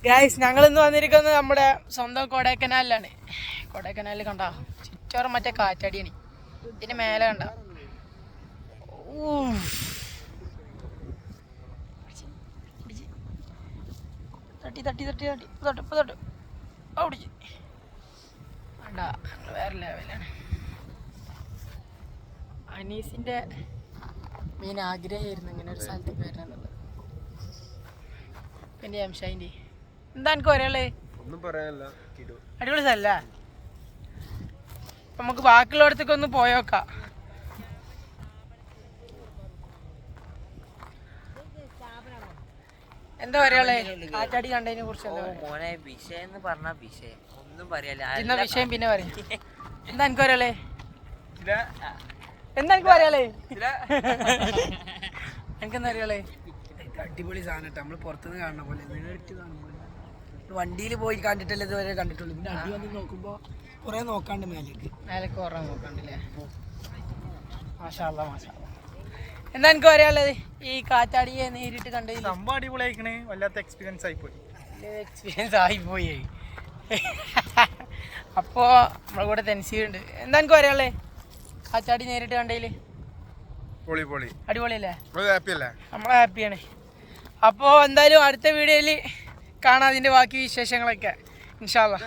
Guys ഞങ്ങളിന്ന് വന്നിരിക്കുന്നത് നമ്മുടെ സ്വന്തം കൊടൈക്കനാലിലാണ്. കൊടൈക്കനാലിൽ കണ്ട ചുറ്റോറും മറ്റേ കാറ്റാടിയാണ്. ഇതിന്റെ മേലെ കണ്ട തട്ടി തട്ടി തട്ടി തട്ടി തൊട്ട് തൊട്ട് ഓടിച്ച് കണ്ട വേറെ ലെവലാണ്. അനീസിന്റെ മെയിൻ ആഗ്രഹമായിരുന്നു ഇങ്ങനെ ഒരു സ്ഥലത്തേക്ക് വരണം എന്നുള്ളത്. പിന്നെ എംഷായിൻ്റെ എന്താ എനിക്ക് പറയാനുള്ളത്? ഒന്നും പറയാനില്ല, അടിപൊളി സ്ഥലല്ല. അപ്പൊ നമുക്ക് ബാക്കിയുള്ളടത്തേക്ക് ഒന്ന് പോയോക്കാം. എന്താ പറയാനുള്ളത് കാറ്റാടി കണ്ടതിനെ കുറിച്ച്? എന്താ വിഷയം പിന്നെ പറയാം. എന്താ എനിക്ക് പറയാനുള്ളത്? എന്താ എനിക്ക് പറയാനുള്ളത്? എനിക്കെന്താ അറിയാനുള്ളത്? അടിപൊളി സാധനം കേട്ടോ. നമ്മൾ പുറത്തുനിന്ന് കാണുന്ന പോലെ നേരിട്ട് കാണുന്ന പോലെ വണ്ടിയിൽ പോയി കണ്ടിട്ടല്ലേ ഇതുവരെ കണ്ടിട്ടുള്ളൂ. പിന്നെ അടി വന്ന് നോക്കുമ്പോൾ കുറേ നോക്കാണ്ട് മേലേക്ക് കുറേ നോക്കാണ്ടല്ലേ. മാഷാ അല്ലാ മാഷാ അല്ലാ. എന്താ എനിക്ക് പറയാനുള്ളത്? ഈ കാറ്റാടിയെ നേരിട്ട് കണ്ടത് സംഭവം അടിപൊളിയായിക്കണേ. വല്ലാത്ത എക്സ്പീരിയൻസ് ആയിപ്പോയി. അപ്പോൾ നമ്മളെ കൂടെ തെൻസീറുണ്ട്. എന്താ എനിക്ക് പറയാനുള്ളത് കാറ്റാടി നേരിട്ട് കണ്ടതിൽ? അടിപൊളിയല്ലേ? നമ്മളെ ഹാപ്പിയാണ്. അപ്പോൾ എന്തായാലും അടുത്ത വീഡിയോയിൽ കാണാം അതിൻ്റെ ബാക്കി വിശേഷങ്ങളൊക്കെ ഇൻഷാ അല്ലാ.